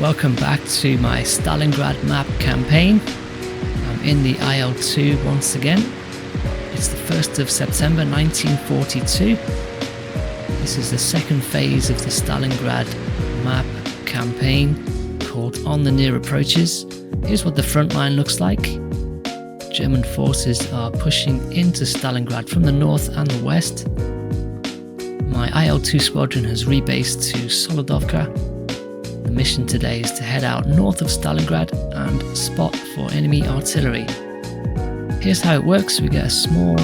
Welcome back to my Stalingrad map campaign. I'm in the IL-2 once again. It's the 1st of September 1942. This is the second phase of the Stalingrad map campaign called On the Near Approaches. Here's what the front line looks like. German forces are pushing into Stalingrad from the north and the west. My IL-2 squadron has rebased to Solodovka. The mission today is to head out north of Stalingrad and spot for enemy artillery. Here's how it works. We get a small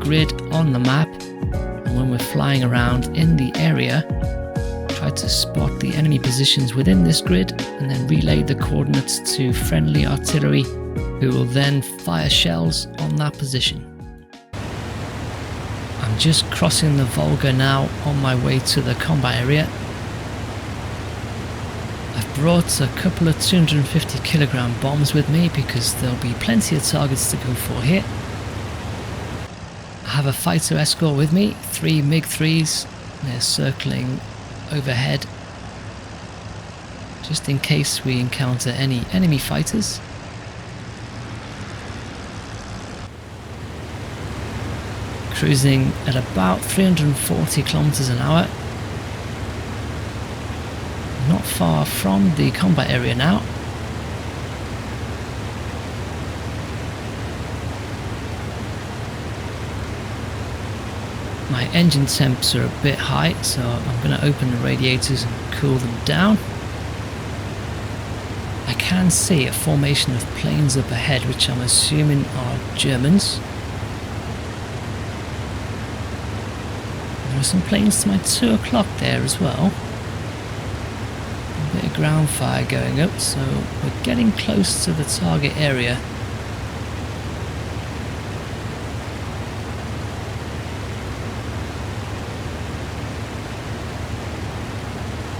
grid on the map, and when we're flying around in the area, try to spot the enemy positions within this grid and then relay the coordinates to friendly artillery, who will then fire shells on that position. I'm just crossing the Volga now on my way to the combat area. I've brought a couple of 250 kilogram bombs with me because there'll be plenty of targets to go for here. I have a fighter escort with me, 3 MiG-3s. They're circling overhead just in case we encounter any enemy fighters. Cruising at about 340 kilometers an hour. Not far from the combat area now. My engine temps are a bit high, so I'm going to open the radiators and cool them down. I can see a formation of planes up ahead, which I'm assuming are Germans. There are some planes to my 2 o'clock there as well. A bit of ground fire going up, so we're getting close to the target area.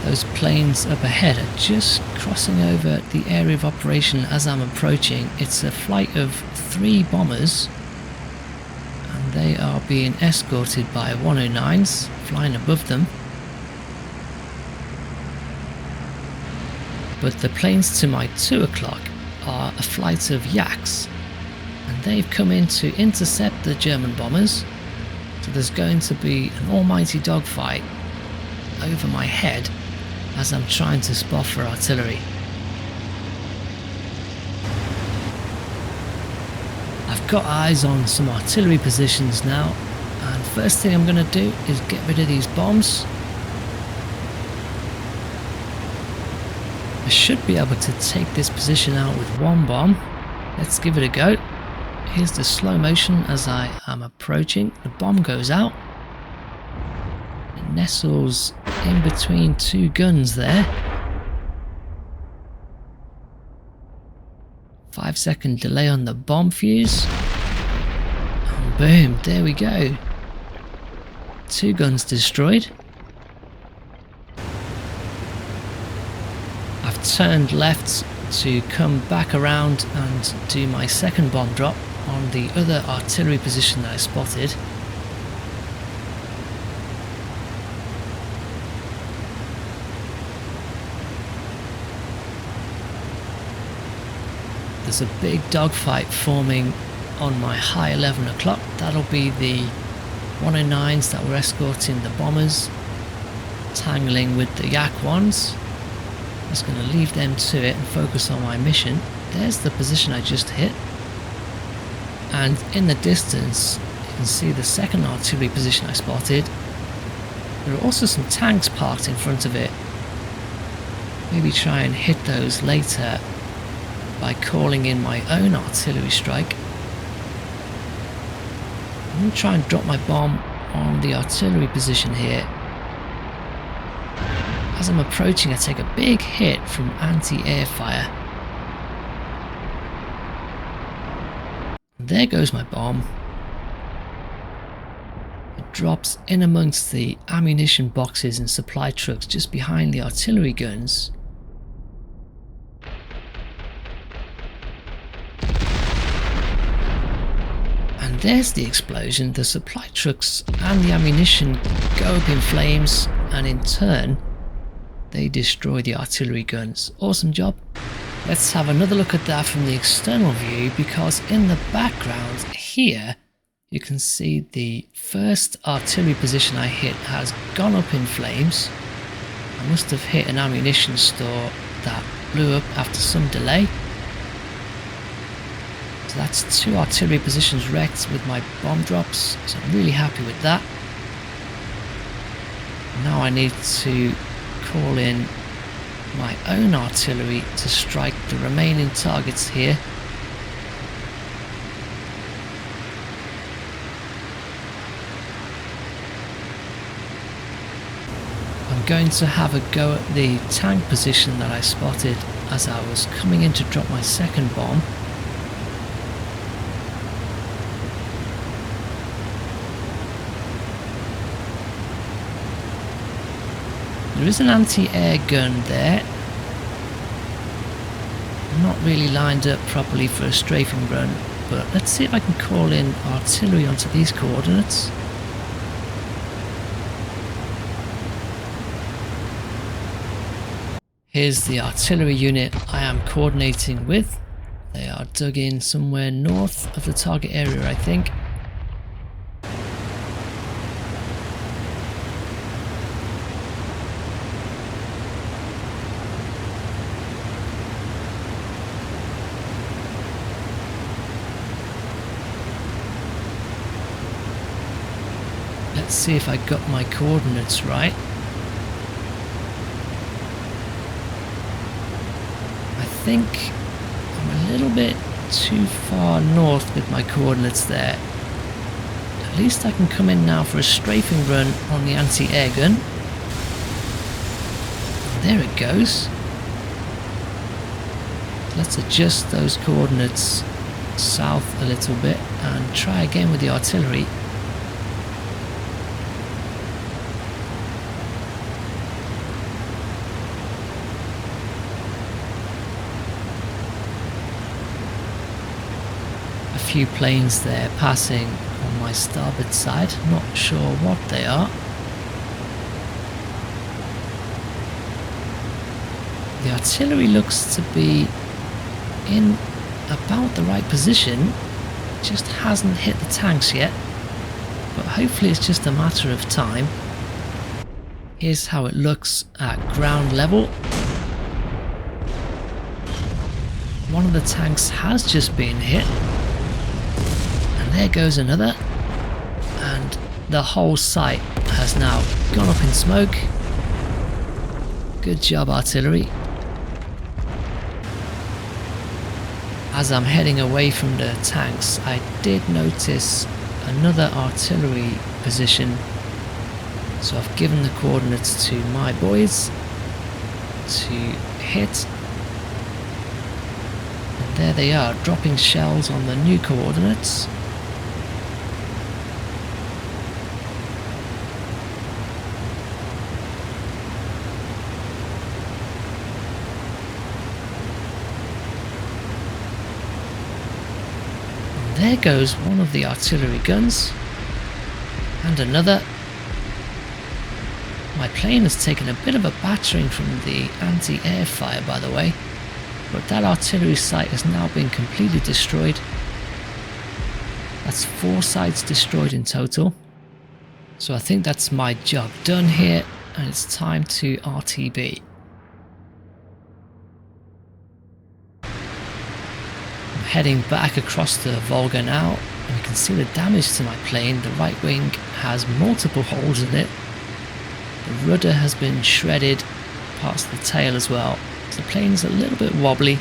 Those planes up ahead are just crossing over the area of operation as I'm approaching. It's a flight of 3 bombers. They are being escorted by 109s flying above them. But the planes to my 2 o'clock are a flight of Yaks, and they've come in to intercept the German bombers. So there's going to be an almighty dogfight over my head as I'm trying to spot for artillery. I've got eyes on some artillery positions now, and first thing I'm going to do is get rid of these bombs. I should be able to take this position out with 1 bomb. Let's give it a go. Here's the slow motion as I am approaching. The bomb goes out. It nestles in between 2 guns there. 5-second delay on the bomb fuse. And boom, there we go. 2 guns destroyed. I've turned left to come back around and do my second bomb drop on the other artillery position that I spotted. There's a big dogfight forming on my high 11 o'clock. That'll be the 109s that were escorting the bombers, tangling with the Yak ones. I'm just going to leave them to it and focus on my mission. There's the position I just hit. And in the distance, you can see the second artillery position I spotted. There are also some tanks parked in front of it. Maybe try and hit those later by calling in my own artillery strike. I'm going to try and drop my bomb on the artillery position here. As I'm approaching, I take a big hit from anti-air fire. There goes my bomb. It drops in amongst the ammunition boxes and supply trucks just behind the artillery guns. There's the explosion. The supply trucks and the ammunition go up in flames, and in turn they destroy the artillery guns. Awesome job. Let's have another look at that from the external view, because in the background here you can see the first artillery position I hit has gone up in flames. I must have hit an ammunition store that blew up after some delay. So that's 2 artillery positions wrecked with my bomb drops, so I'm really happy with that. Now I need to call in my own artillery to strike the remaining targets here. I'm going to have a go at the tank position that I spotted as I was coming in to drop my second bomb. There is an anti-air gun there. Not really lined up properly for a strafing run, but let's see if I can call in artillery onto these coordinates. Here's the artillery unit I am coordinating with. They are dug in somewhere north of the target area, I think. Let's see if I got my coordinates right. I think I'm a little bit too far north with my coordinates there. At least I can come in now for a strafing run on the anti-air gun. There it goes. Let's adjust those coordinates south a little bit and try again with the artillery. Few planes there passing on my starboard side, not sure what they are. The artillery looks to be in about the right position, just hasn't hit the tanks yet, but hopefully it's just a matter of time. Here's how it looks at ground level. One of the tanks has just been hit. There goes another, and the whole site has now gone up in smoke. Good job, artillery. As I'm heading away from the tanks, I did notice another artillery position, so I've given the coordinates to my boys to hit. And there they are, dropping shells on the new coordinates. There goes one of the artillery guns, and another. My plane has taken a bit of a battering from the anti-air fire, by the way, but that artillery site has now been completely destroyed. That's 4 sites destroyed in total. So I think that's my job done here, and it's time to RTB. Heading back across the Volga now, and you can see the damage to my plane. The right wing has multiple holes in it. The rudder has been shredded, parts of the tail as well. So the plane's a little bit wobbly.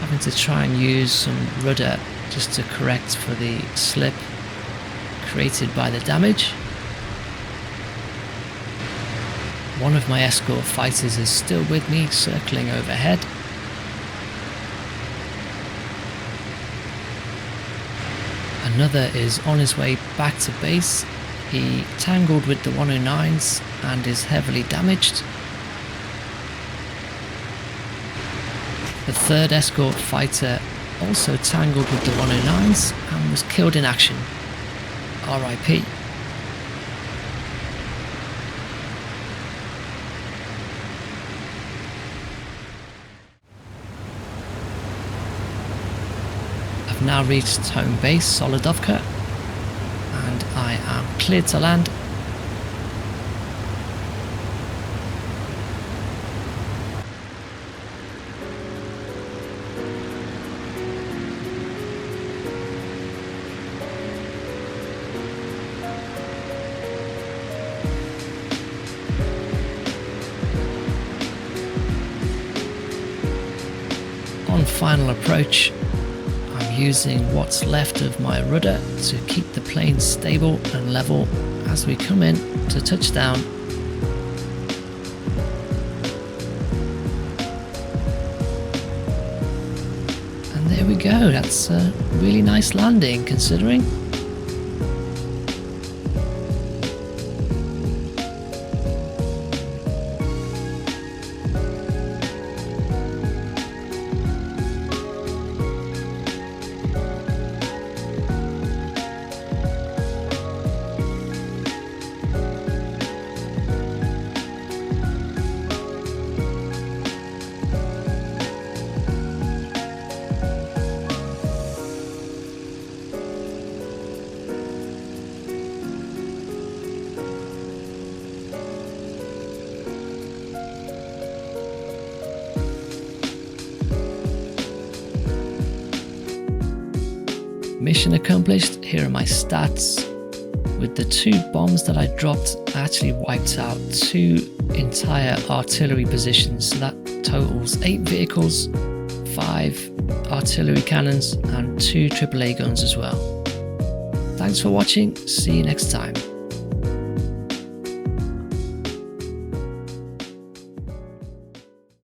Having to try and use some rudder just to correct for the slip created by the damage. One of my escort fighters is still with me, circling overhead. Another is on his way back to base. He tangled with the 109s and is heavily damaged. The third escort fighter also tangled with the 109s and was killed in action. RIP. I've now reached home base, Solodovka, and I am cleared to land. On final approach, I'm using what's left of my rudder to keep the plane stable and level as we come in to touchdown. And there we go, that's a really nice landing considering. Mission accomplished. Here are my stats. With the 2 bombs that I dropped, I actually wiped out 2 entire artillery positions. So that totals 8 vehicles, 5 artillery cannons, and 2 AAA guns as well. Thanks for watching. See you next time.